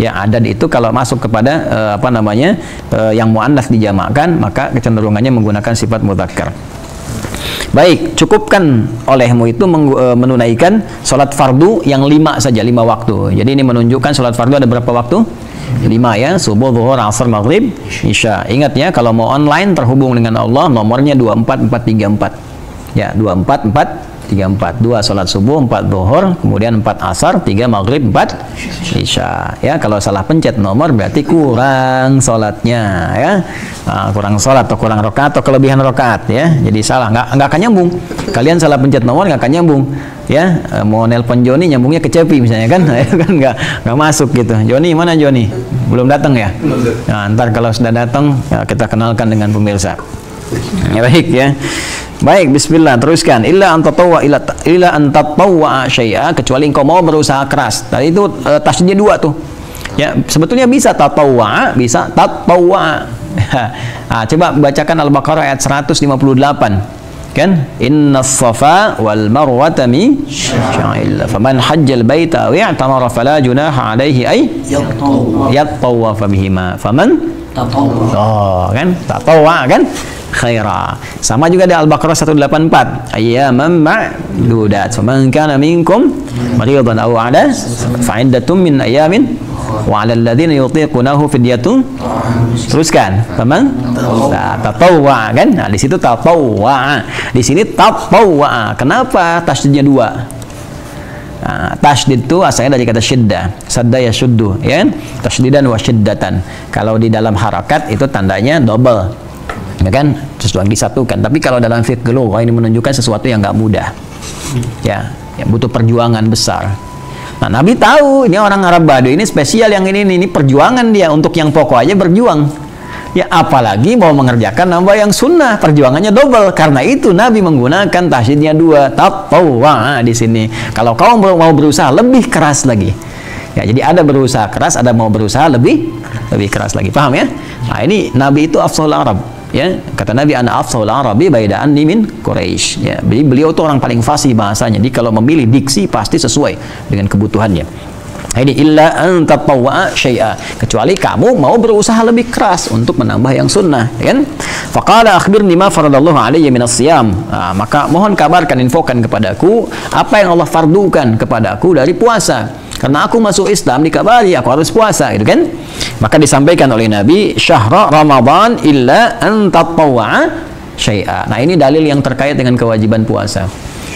Ya, adad itu kalau masuk kepada yang muannats dijamakkan, maka kecenderungannya menggunakan sifat mudzakkar. Baik, cukupkan olehmu itu menunaikan sholat fardu yang 5 saja, 5 waktu. Jadi ini menunjukkan sholat fardu ada berapa waktu? 5 ya, subuh, zuhur, asar, maghrib, isya. Ingat ya, kalau mau online terhubung dengan Allah, nomornya 24434. Ya, 24434. 2 sholat subuh, 4 zuhur, kemudian 4 asar, 3 maghrib, 4 isya. Ya, kalau salah pencet nomor berarti kurang sholatnya, ya. Nah, kurang sholat atau kurang rakaat atau kelebihan rakaat, ya. Jadi salah, nggak akan nyambung. Kalian salah pencet nomor nggak akan nyambung, ya. Mau nelpon Joni nyambungnya ke Cepi misalnya kan, kan nggak masuk gitu. Joni mana Joni? Belum datang ya? Nah, ntar kalau sudah datang ya, kita kenalkan dengan pemirsa. Ya, baik ya. Baik, bismillah, teruskan. Illa antatawwa syai'a, kecuali engkau mau berusaha keras. Tadi itu tasnya 2 tuh. Ya, sebetulnya bisa tatawwa, bisa tatawwa. Nah, coba bacakan Al-Baqarah ayat 158. Kan? Innas safa wal marwata min sya'illah. Faman hajjal baita wa i'tamara fala junaha alaihi ay yattawwafa bihima. Faman tatawwa. Oh, kan? Tatawwa kan? Khaira. Sama juga di Al-Baqarah 184. Ayyaman ma'dudat. Faman kana minkum maridan aw 'ala fa'iddatun min ayyamin wa 'alal ladzina yutiqunahu fidyatun. Teruskan. Faman tatawwa kan? Nah, di situ tatawwa. Di sini tatawwa. Kenapa tasydidnya 2? Nah, tasydid itu asalnya dari kata syiddah, sadda yashuddu, ya kan? Tasydidan wa syiddatan. Kalau di dalam harakat itu tandanya double, ya kan? Terus disatukan. Tapi kalau dalam fiqh lughah ini menunjukkan sesuatu yang nggak mudah, ya butuh perjuangan besar. Nah, Nabi tahu ini orang Arab Baduy ini spesial, yang ini perjuangan dia untuk yang pokok aja berjuang. Ya, apalagi mau mengerjakan nambah yang sunnah, perjuangannya double. Karena itu Nabi menggunakan tasydidnya 2, tatawwa di sini. Kalau kau mau berusaha lebih keras lagi. Ya, jadi ada berusaha keras, ada mau berusaha lebih keras lagi. Paham ya? Nah, ini Nabi itu afshul Arab. Ya, kata Nabi, ana afshul Arabi baida anni min Quraisy. Ya, jadi beliau itu orang paling fasih bahasanya. Jadi kalau memilih diksi pasti sesuai dengan kebutuhannya. Ini illa an tatawwa syai'a, kecuali kamu mau berusaha lebih keras untuk menambah yang sunnah, ya kan? Faqala akhbirni ma faradallahu alayya minas siyam. Nah, maka mohon kabarkan, infokan kepadaku apa yang Allah fardukan kepadaku dari puasa. Karena aku masuk Islam dikabari aku harus puasa, gitu kan? Maka disampaikan oleh Nabi, syahra Ramadan illa an tatawwa syai'a. Nah, ini dalil yang terkait dengan kewajiban puasa.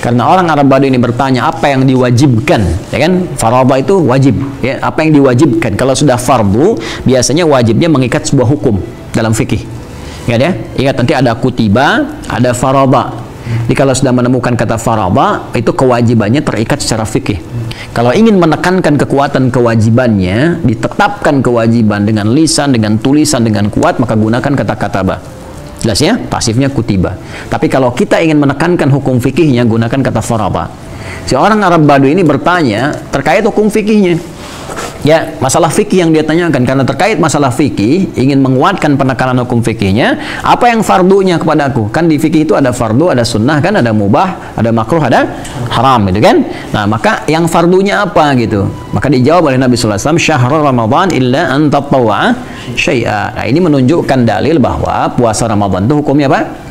Karena orang Arab Badu ini bertanya apa yang diwajibkan, ya kan? Farada itu wajib, ya. Apa yang diwajibkan? Kalau sudah fardu, biasanya wajibnya mengikat sebuah hukum dalam fikih. Ingat ya? Ingat nanti ada kutiba, ada farada. Jadi kalau sudah menemukan kata farada, itu kewajibannya terikat secara fikih. Kalau ingin menekankan kekuatan kewajibannya, ditetapkan kewajiban dengan lisan, dengan tulisan, dengan kuat, maka gunakan kata kataba. Jelas ya? Pasifnya kutiba. Tapi kalau kita ingin menekankan hukum fikihnya, gunakan kata farada. Si orang Arab Badu ini bertanya terkait hukum fikihnya. Ya, masalah fikih yang dia tanyakan, karena terkait masalah fikih, ingin menguatkan penekanan hukum fikihnya, apa yang fardunya kepadaku? Kan di fikih itu ada fardu, ada sunnah, kan ada mubah, ada makruh, ada haram, gitu kan? Nah, maka yang fardunya apa gitu? Maka dijawab oleh Nabi sallallahu alaihi wasallam, "Syahrul Ramadan illa an tatawwa'a syai'a." Nah, ini menunjukkan dalil bahwa puasa Ramadan itu hukumnya apa?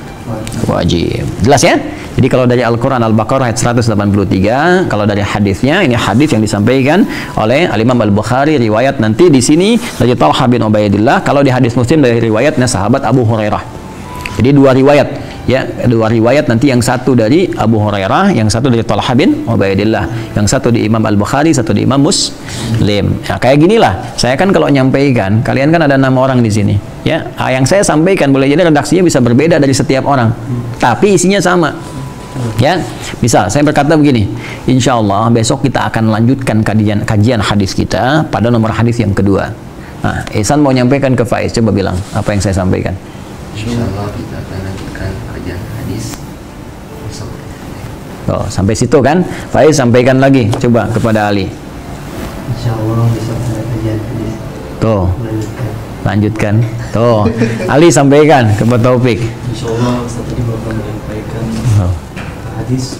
Wajib. Jelas ya? Jadi kalau dari Al-Quran Al-Baqarah ayat 183, kalau dari hadisnya, ini hadis yang disampaikan oleh Al-Imam Al-Bukhari, riwayat nanti di sini dari Talha bin Ubaidillah, kalau di hadis Muslim dari riwayatnya sahabat Abu Hurairah. Jadi dua riwayat, ya, dua riwayat nanti, yang satu dari Abu Hurairah, yang satu dari Talha bin Ubaidillah, yang satu di Imam Al-Bukhari, satu di Imam Muslim. Nah, kayak ginilah, saya kan kalau nyampaikan, kalian kan ada 6 orang di sini, ya, yang saya sampaikan boleh jadi redaksinya bisa berbeda dari setiap orang, tapi isinya sama. Ya, misal saya berkata begini, insya Allah besok kita akan lanjutkan kajian hadis kita pada nomor hadis yang kedua. Nah, Ihsan mau nyampaikan ke Faiz, coba bilang apa yang saya sampaikan. Insya Allah kita akan lanjutkan kajian hadis besok. Oh, sampai situ kan? Faiz sampaikan lagi, coba kepada Ali. Insya Allah besok ada kajian hadis. Tuh, lanjutkan. Tuh, Ali sampaikan kepada Taufik. Insya Allah Ustaz tadi bakal menyampaikan hadis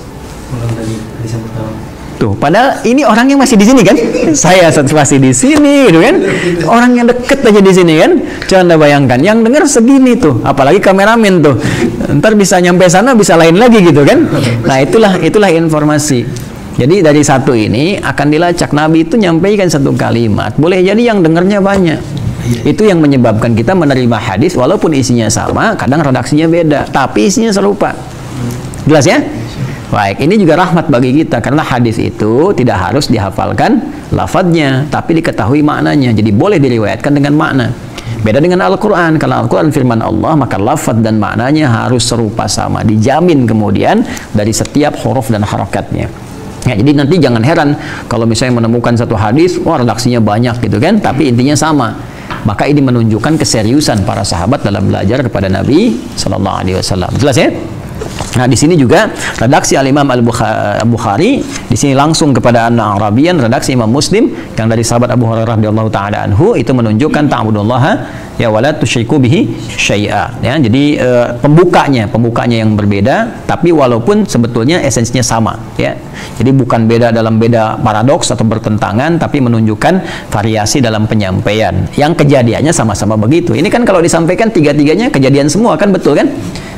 mulai dari hadis yang pertama. Tuh, padahal ini orang yang masih di sini kan? Saya masih di sini, gitu kan? Orang yang deket aja di sini kan? Coba Anda bayangkan, yang dengar segini tuh, apalagi kameramen tuh. Ntar bisa nyampe sana, bisa lain lagi gitu kan? Nah, itulah informasi. Jadi dari satu ini akan dilacak. Nabi itu nyampaikan satu kalimat, boleh jadi yang dengarnya banyak. Itu yang menyebabkan kita menerima hadis walaupun isinya sama, kadang redaksinya beda, tapi isinya serupa. Jelas ya? Baik, ini juga rahmat bagi kita karena hadis itu tidak harus dihafalkan lafadznya, tapi diketahui maknanya. Jadi boleh diriwayatkan dengan makna. Beda dengan Al-Quran. Kalau Al-Quran firman Allah, maka lafadz dan maknanya harus serupa sama, dijamin kemudian dari setiap huruf dan harakatnya. Ya, jadi nanti jangan heran kalau misalnya menemukan satu hadis, wah redaksinya banyak gitu kan, tapi intinya sama. Maka ini menunjukkan keseriusan para sahabat dalam belajar kepada Nabi Sallallahu Alaihi Wasallam. Jelas ya? Nah, di sini juga redaksi Al-Imam Al-Bukhari di sini langsung kepada An-Arabiyan, redaksi Imam Muslim yang dari sahabat Abu Hurairah radhiyallahu taala anhu, itu menunjukkan ta'budullaha ya wala tusyriku bihi syai'a. Ya, jadi pembukanya yang berbeda, tapi walaupun sebetulnya esensinya sama, ya. Jadi bukan beda dalam beda paradoks atau bertentangan, tapi menunjukkan variasi dalam penyampaian. Yang kejadiannya sama-sama begitu. Ini kan kalau disampaikan tiga-tiganya kejadian semua kan, betul kan?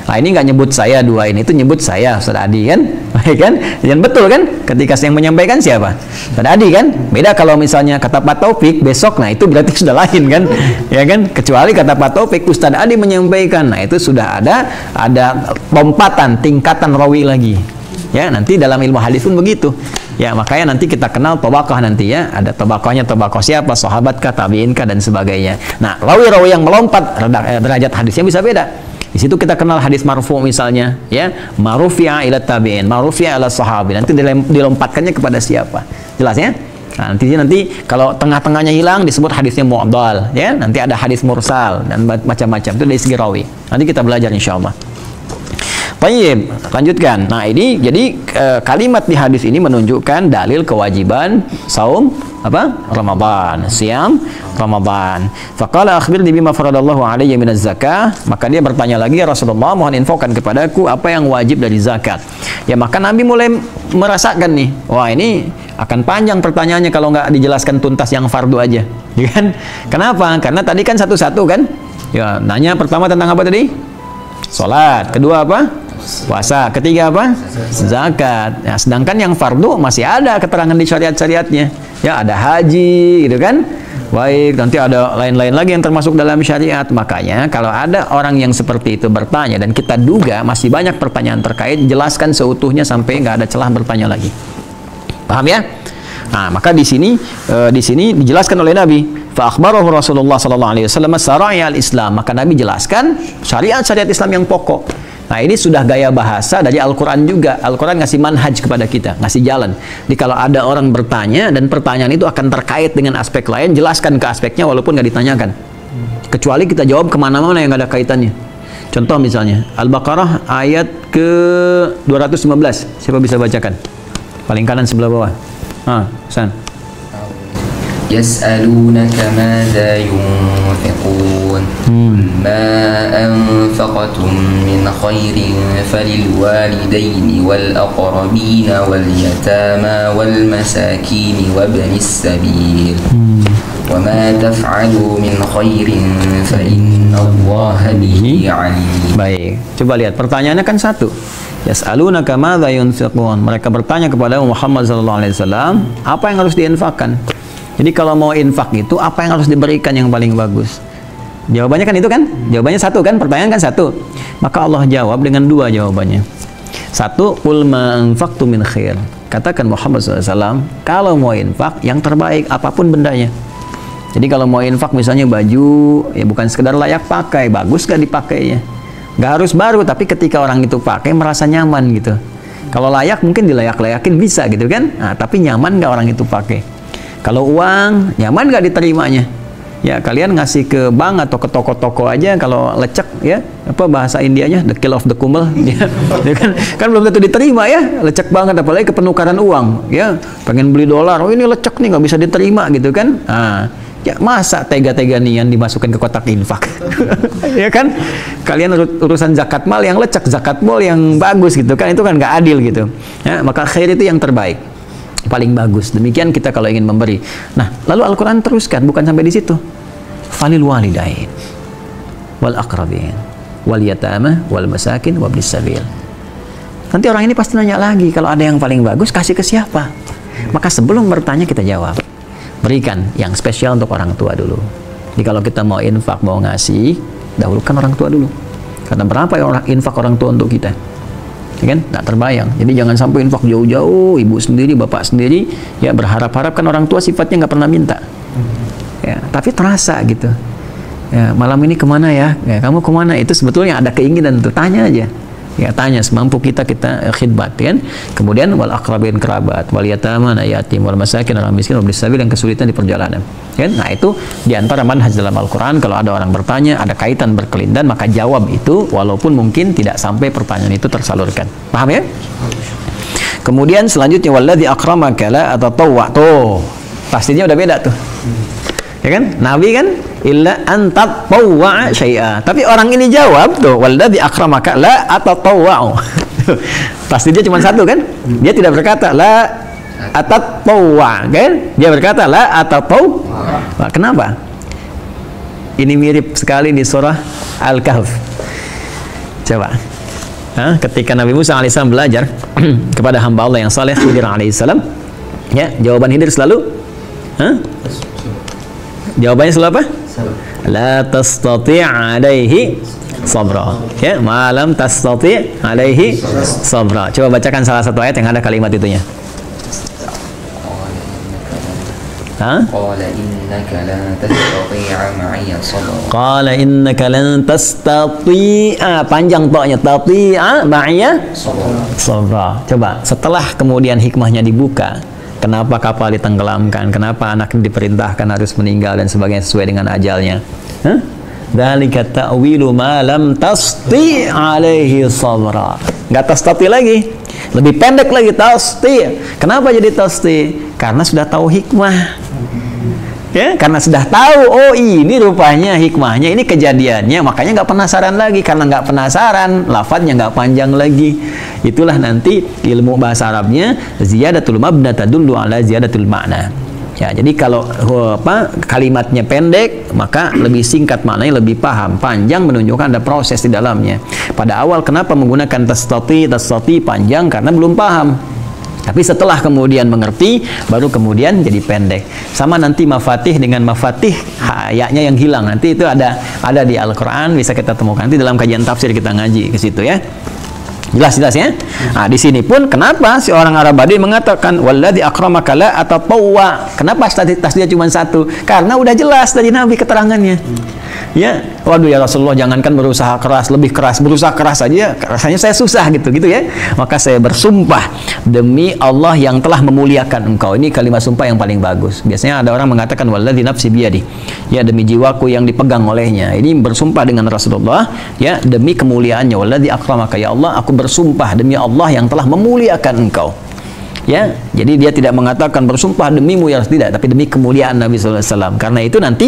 Nah, ini nggak nyebut saya dua ini, itu nyebut saya Ustaz Adi kan, baik kan? Dan betul kan? Ketika yang menyampaikan siapa? Ustaz Adi kan? Beda kalau misalnya kata Pak Taufik besok, nah itu berarti sudah lain kan, ya kan? Kecuali kata Pak Taufik Ustaz Adi menyampaikan, nah itu sudah ada lompatan tingkatan rawi lagi. Ya, nanti dalam ilmu hadis pun begitu. Ya, makanya nanti kita kenal tabaqah nanti ya, ada tabaqahnya, tabaqah siapa, sahabat kah, tabi'in kah, dan sebagainya. Nah, rawi-rawi yang melompat derajat hadisnya bisa beda. Di situ kita kenal hadis marfu misalnya, ya, marufi'a ila tabi'in, marufi'a ila sahabi. Nanti dilompatkannya kepada siapa? Jelas ya? Nah, nanti kalau tengah-tengahnya hilang disebut hadisnya mu'dal, ya. Nanti ada hadis mursal dan macam-macam. Itu dari segi rawi. Nanti kita belajar insyaallah. Baik, lanjutkan. Nah, ini jadi kalimat di hadis ini menunjukkan dalil kewajiban saum Ramadan, siam Ramadan. Faqala akhbirni bima faradallahu alayya minaz zakah. Maka dia bertanya lagi, ya Rasulullah, mohon infokan kepadaku apa yang wajib dari zakat. Ya, maka Nabi mulai merasakan nih, wah ini akan panjang pertanyaannya kalau nggak dijelaskan tuntas yang fardu aja, ya kan? Kenapa? Karena tadi kan satu-satu kan. Ya, nanya pertama tentang apa tadi? Salat. Kedua apa? Puasa. Ketiga apa? Zakat. Nah, sedangkan yang fardu masih ada keterangan di syariat-syariatnya. Ya, ada haji gitu kan. Baik, nanti ada lain-lain lagi yang termasuk dalam syariat. Makanya kalau ada orang yang seperti itu bertanya dan kita duga masih banyak pertanyaan terkait, jelaskan seutuhnya sampai nggak ada celah bertanya lagi. Paham ya? Nah, maka di sini dijelaskan oleh Nabi, fa akhbarahu Rasulullah sallallahu alaihi wasallam syara'i al-Islam. Maka Nabi jelaskan syariat-syariat Islam yang pokok. Nah, ini sudah gaya bahasa dari Al-Quran juga. Al-Quran ngasih manhaj kepada kita, ngasih jalan. Jadi kalau ada orang bertanya dan pertanyaan itu akan terkait dengan aspek lain, jelaskan ke aspeknya walaupun nggak ditanyakan. Kecuali kita jawab kemana-mana yang nggak ada kaitannya. Contoh misalnya, Al-Baqarah ayat ke 215. Siapa bisa bacakan? Paling kanan sebelah bawah. San. يسألونك ماذا ينفقون ما أنفقتم من خير فللوالدين والأقربين واليتامى والمساكين وابن السبيل وما تفعلوا من خير فإن الله به عليم. Baik, coba lihat pertanyaannya kan satu. Yas'alunaka madza yunfiqun. Mereka bertanya kepada Muhammad sallallahu alaihi wasallam, apa yang harus diinfakkan? Jadi kalau mau infak itu apa yang harus diberikan yang paling bagus? Jawabannya kan itu kan? Jawabannya satu kan? Pertanyaan kan satu. Maka Allah jawab dengan dua jawabannya. Satu, qul ma anfaqtu min khair. Katakan Muhammad SAW, kalau mau infak yang terbaik apapun bendanya. Jadi kalau mau infak misalnya baju, ya bukan sekedar layak pakai, bagus gak dipakainya. Gak harus baru, tapi ketika orang itu pakai merasa nyaman gitu. Kalau layak mungkin dilayak-layakin bisa gitu kan? Nah, tapi nyaman gak orang itu pakai? Kalau uang, nyaman nggak diterimanya? Ya, kalian ngasih ke bank atau ke toko-toko aja, kalau lecek, ya, apa bahasa Indianya, the kill of the kumel, ya, kan belum tentu diterima ya, lecek banget, apalagi ke penukaran uang, ya, pengen beli dolar, oh ini lecek nih, nggak bisa diterima, gitu kan? Nah, ya masa tega-tega nian dimasukkan ke kotak infak, ya kan? Kalian urusan zakat mal yang lecek, zakat mal yang bagus, gitu kan? Itu kan nggak adil gitu. Ya, maka khair itu yang terbaik. Paling bagus. Demikian kita kalau ingin memberi. Nah, lalu Al-Quran teruskan, bukan sampai di situ. Falil walidain wal aqrabin wal yatama wal masakin wabnis sabil. Nanti orang ini pasti nanya lagi, kalau ada yang paling bagus kasih ke siapa? Maka sebelum bertanya kita jawab. Berikan yang spesial untuk orang tua dulu. Jadi kalau kita mau infak, mau ngasih, dahulukan orang tua dulu. Karena berapa infak orang tua untuk kita? Ya kan? Nggak terbayang. Jadi jangan sampai infak jauh-jauh, ibu sendiri, bapak sendiri, ya berharap-harap, kan orang tua sifatnya nggak pernah minta. Ya, tapi terasa gitu. Ya, malam ini kemana ya? Ya, kamu kemana? Itu sebetulnya ada keinginan tuh, tanya aja. Ya, tanya semampu kita khidmat, kan? Kemudian wal aqrabin kerabat, wal yatama yatim, wal masakin orang miskin, wal sabil yang kesulitan di perjalanan. Kan? Nah, itu diantara manhaj dalam Al-Quran. Kalau ada orang bertanya, ada kaitan berkelindan, maka jawab itu walaupun mungkin tidak sampai pertanyaan itu tersalurkan. Paham ya? Kemudian selanjutnya walladzi akramaka la atatawwa. Tuh, pastinya udah beda tuh. Ya kan? Nabi kan illa antat tawwa syai'a. Tapi orang ini jawab tuh walladzi akramaka la atatawwa. Pasti dia cuma satu kan? Dia tidak berkata la atatawwa, kan? Dia berkata la atatawwa. Nah, kenapa? Ini mirip sekali di surah Al-Kahf. Coba. Ketika Nabi Musa alaihissalam belajar kepada hamba Allah yang saleh Khidir alaihissalam, ya, jawaban Khidir selalu jawabannya selalu apa? La tastati' alaihi sabra. Ya, malam tastati' alaihi sabra. Coba bacakan salah satu ayat yang ada kalimat itunya. Qala innaka lan tastati'a ma'iya sabra. Qala innaka lan tastati'a, panjang ta'nya, tati'a ma'iya sabra. Coba setelah kemudian hikmahnya dibuka, kenapa kapal ditenggelamkan, kenapa anak diperintahkan harus meninggal dan sebagainya sesuai dengan ajalnya. Dzalika ta'wilu ma lam tasti 'alaihi sabra. Enggak tastati lagi. Lebih pendek lagi tasti. Kenapa jadi tasti? Karena sudah tahu hikmah. Ya, karena sudah tahu, oh ini rupanya hikmahnya, ini kejadiannya, makanya nggak penasaran lagi. Karena nggak penasaran, lafadznya nggak panjang lagi. Itulah nanti ilmu bahasa Arabnya ziyadatul mabna tadullu ala ziyadatul ma'na. Ya, jadi kalau kalimatnya pendek, maka lebih singkat maknanya, lebih paham. Panjang menunjukkan ada proses di dalamnya. Pada awal kenapa menggunakan tastati panjang? Karena belum paham. Tapi setelah kemudian mengerti, baru kemudian jadi pendek. Sama nanti mafatih dengan mafatih, ayatnya yang hilang. Nanti itu ada di Al-Quran, bisa kita temukan. Nanti dalam kajian tafsir kita ngaji ke situ ya. Jelas ya. Nah, di sini pun kenapa si orang Arab Badui mengatakan walladzi akramaka la atatawwa? Kenapa tasdid cuma satu? Karena udah jelas dari Nabi keterangannya. Ya, waduh ya Rasulullah, jangankan berusaha keras, lebih keras, berusaha keras saja rasanya saya susah gitu ya. Maka saya bersumpah demi Allah yang telah memuliakan engkau. Ini kalimat sumpah yang paling bagus. Biasanya ada orang mengatakan walladzi nafsi biyadi. Ya, demi jiwaku yang dipegang olehnya. Ini bersumpah dengan Rasulullah ya, demi kemuliaannya. Walladzi akramaka, ya Allah, aku bersumpah demi Allah yang telah memuliakan engkau. Ya, jadi dia tidak mengatakan bersumpah demimu ya, tidak, tapi demi kemuliaan Nabi sallallahu alaihi wasallam. Karena itu nanti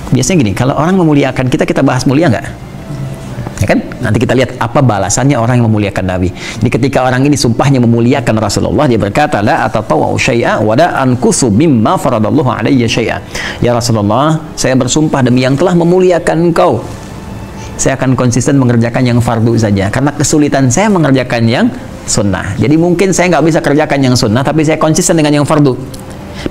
biasanya gini, kalau orang memuliakan kita bahas mulia nggak? Ya kan? Nanti kita lihat apa balasannya orang yang memuliakan Nabi. Jadi ketika orang ini sumpahnya memuliakan Rasulullah, dia berkata la atatawwa syai'a wa la ankusu mimma faradallahu alayya syai'a. Ya Rasulullah, saya bersumpah demi yang telah memuliakan engkau, saya akan konsisten mengerjakan yang fardu saja, karena kesulitan saya mengerjakan yang sunnah. Jadi mungkin saya nggak bisa kerjakan yang sunnah, tapi saya konsisten dengan yang fardu.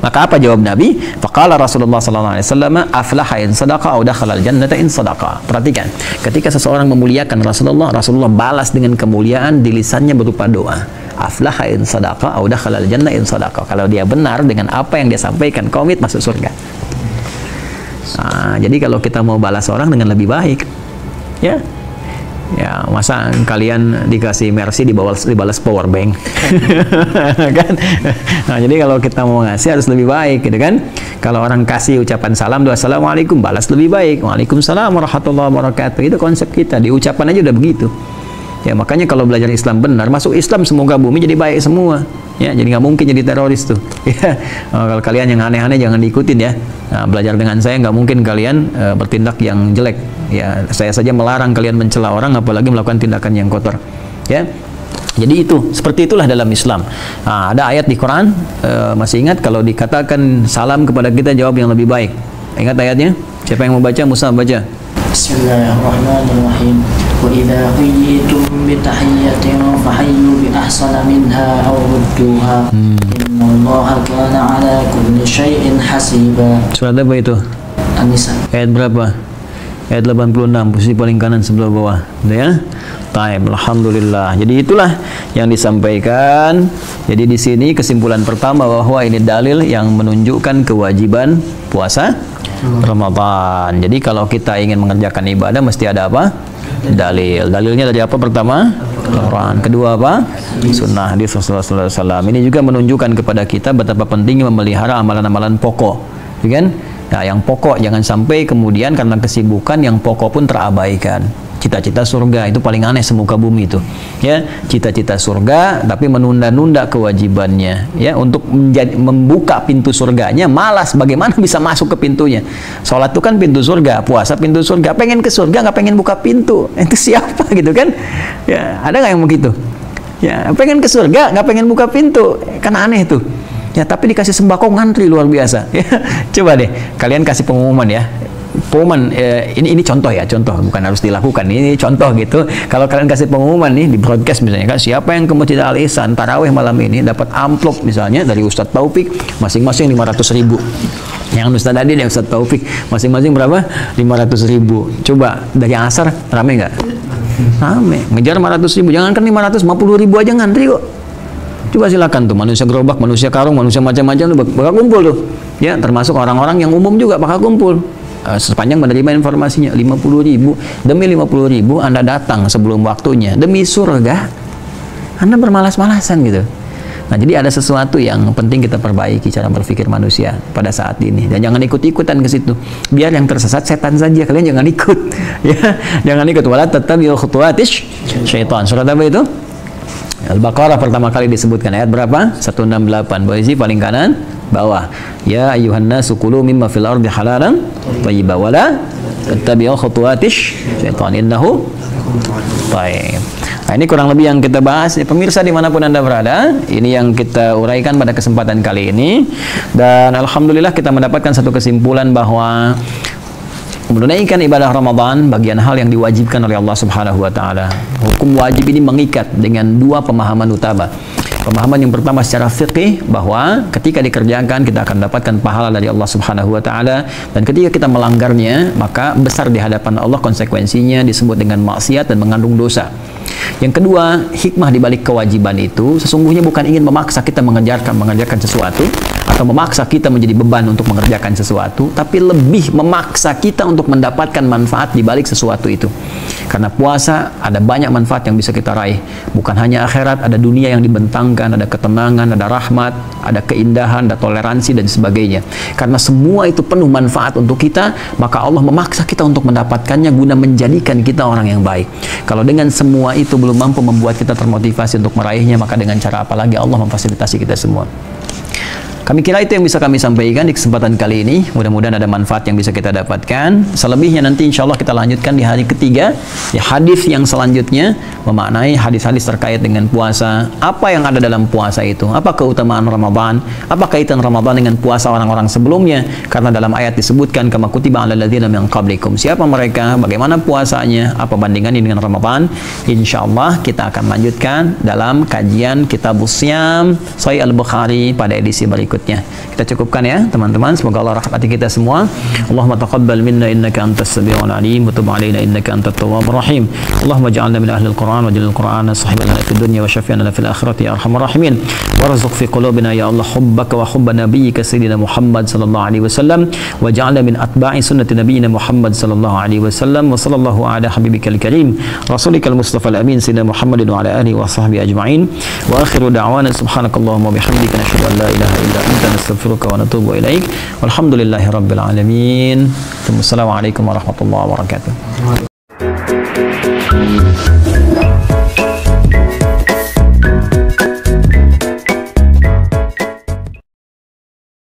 Maka apa jawab Nabi? Faqala Rasulullah sallallahu alaihi wasallam, aflaha in sadaqa aw dakhala al-jannata in sadaqa. Perhatikan, ketika seseorang memuliakan Rasulullah, Rasulullah balas dengan kemuliaan di lisannya berupa doa. Aflaha in sadaqa aw dakhala al-jannata in sadaqa. Kalau dia benar dengan apa yang dia sampaikan, komit masuk surga. Nah, jadi kalau kita mau balas orang dengan lebih baik, ya, masa kalian dikasih Mercy dibalas power bank kan? Nah, jadi kalau kita mau ngasih harus lebih baik gitu kan. Kalau orang kasih ucapan salam, doa assalamualaikum, balas lebih baik, waalaikumsalam warahmatullahi wabarakatuh. Itu konsep kita, di ucapan aja udah begitu ya. Makanya kalau belajar Islam benar, masuk Islam semoga bumi jadi baik semua ya. Jadi nggak mungkin jadi teroris tuh ya. Kalau kalian yang aneh-aneh jangan diikutin ya. Nah, belajar dengan saya nggak mungkin kalian bertindak yang jelek ya. Saya saja melarang kalian mencela orang, apalagi melakukan tindakan yang kotor ya. Jadi itu, seperti itulah dalam Islam. Nah, ada ayat di Quran, masih ingat kalau dikatakan salam kepada kita jawab yang lebih baik. Ingat ayatnya? Siapa yang mau baca? Musa baca. Bismillahirrahmanirrahim. Wa idza qayyitum bi tahiyyatin fahayyu bi ahsana minha aw rudduha. Innallaha kana ala kulli syai'in hasiba. Surat apa itu? An-Nisa. Ayat berapa? Ayat 86, posisi paling kanan sebelah bawah. Udah ya? Time, alhamdulillah. Jadi itulah yang disampaikan. Jadi di sini kesimpulan pertama bahwa ini dalil yang menunjukkan kewajiban puasa Ramadan. Jadi kalau kita ingin mengerjakan ibadah mesti ada apa? Dalil. Dalilnya dari apa? Pertama, Quran. Kedua apa? Sunnah hadis Rasulullah SAW. Ini juga menunjukkan kepada kita betapa pentingnya memelihara amalan-amalan pokok, kan? Nah, yang pokok jangan sampai kemudian karena kesibukan yang pokok pun terabaikan. Cita-cita surga itu paling aneh semuka bumi itu ya. Cita-cita surga tapi menunda-nunda kewajibannya ya. Untuk membuka pintu surganya malas, bagaimana bisa masuk ke pintunya? Sholat itu kan pintu surga, puasa pintu surga. Pengen ke surga nggak pengen buka pintu, itu siapa gitu kan ya? Ada nggak yang begitu ya? Pengen ke surga nggak pengen buka pintu, kan aneh tuh ya. Tapi dikasih sembako ngantri luar biasa ya. Coba deh kalian kasih pengumuman ya. Pengumuman ini contoh ya, contoh, bukan harus dilakukan, ini contoh gitu. Kalau kalian kasih pengumuman nih di broadcast misalnya kan, siapa yang ke Masjid Al Ihsan tarawih malam ini dapat amplop misalnya dari Ustadz Taufik masing-masing 500.000. Yang Ustadz Adin dan Ustadz Taufik masing-masing berapa? 500.000. Coba dari asar rame nggak? Rame. Ngejar 500.000, jangankan 550.000 aja ngantri kok. Coba silakan tuh, manusia gerobak, manusia karung, manusia macam-macam tuh bakal kumpul tuh ya, termasuk orang-orang yang umum juga bakal kumpul. Sepanjang menerima informasinya 50.000, demi 50.000 Anda datang sebelum waktunya demi surga, Anda bermalas-malasan gitu. Nah, jadi ada sesuatu yang penting kita perbaiki cara berpikir manusia pada saat ini, dan jangan ikut-ikutan ke situ. Biar yang tersesat setan saja, kalian jangan ikut ya, jangan ikut. Wala tattabi'u khutuwatis syaitan. Surat apa itu? Al-Baqarah pertama kali disebutkan, ayat berapa? 168, posisi paling kanan bawah. Ya ayyuhan nasu kulu mimma fil ardi halalan thayyiban wala tattabi'u khutuwatis syaitan innahu taib. Nah, ini kurang lebih yang kita bahas ya, pemirsa dimanapun Anda berada. Ini yang kita uraikan pada kesempatan kali ini, dan alhamdulillah kita mendapatkan satu kesimpulan bahwa menunaikan ibadah Ramadan bagian hal yang diwajibkan oleh Allah Subhanahu wa taala. Hukum wajib ini mengikat dengan dua pemahaman utama. Pemahaman yang pertama secara fiqih bahwa ketika dikerjakan kita akan dapatkan pahala dari Allah Subhanahu wa taala, dan ketika kita melanggarnya maka besar di hadapan Allah konsekuensinya, disebut dengan maksiat dan mengandung dosa. Yang kedua, hikmah di balik kewajiban itu sesungguhnya bukan ingin memaksa kita mengerjakan sesuatu atau memaksa kita menjadi beban untuk mengerjakan sesuatu, tapi lebih memaksa kita untuk mendapatkan manfaat di balik sesuatu itu. Karena puasa ada banyak manfaat yang bisa kita raih. Bukan hanya akhirat, ada dunia yang dibentangkan, ada ketenangan, ada rahmat, ada keindahan, ada toleransi dan sebagainya. Karena semua itu penuh manfaat untuk kita, maka Allah memaksa kita untuk mendapatkannya guna menjadikan kita orang yang baik. Kalau dengan semua itu belum mampu membuat kita termotivasi untuk meraihnya, maka dengan cara apa lagi Allah memfasilitasi kita semua. Kami kira itu yang bisa kami sampaikan di kesempatan kali ini. Mudah-mudahan ada manfaat yang bisa kita dapatkan. Selebihnya nanti insya Allah kita lanjutkan di hari ketiga. Di hadis yang selanjutnya memaknai hadis-hadis terkait dengan puasa. Apa yang ada dalam puasa itu? Apa keutamaan Ramadan? Apa kaitan Ramadan dengan puasa orang-orang sebelumnya? Karena dalam ayat disebutkan kama kutiba 'alal ladzina min qablikum. Siapa mereka? Bagaimana puasanya? Apa bandingannya dengan Ramadan? Insya Allah kita akan lanjutkan dalam kajian Kitabus Syam Sahih Al-Bukhari pada edisi berikutnya. Kita cukupkan ya teman-teman, semoga Allah rahmati kita semua. Allahumma taqabbal minna innaka antas samiul alim wa tub alaina innaka antat tawwabur rahim. Allahumma ij'alna min ahli al-Qur'an waj'al al-Qur'ana sahibana fid dunya wa syafi'ana fil akhirati ya arhamar rahimin. Warzuq fi qulubina ya Allah hubbaka wa hubba nabiyyika sayyidina Muhammad sallallahu alaihi wasallam waj'alna min atba'i sunnati nabiyyina Muhammad sallallahu alaihi wasallam wa sallallahu ala habibikal karim rasulikal mustafa al-amin sayyidina Muhammadin wa ala alihi wa sahbihi ajma'in. Wa akhiru da'wana subhanakallahumma wa bihamdika nashhadu an la ilaha illa anta nastaghfiruka wa natubu ilaik. Walhamdulillahi rabbil alamin. Wassalamualaikum warahmatullahi wabarakatuh.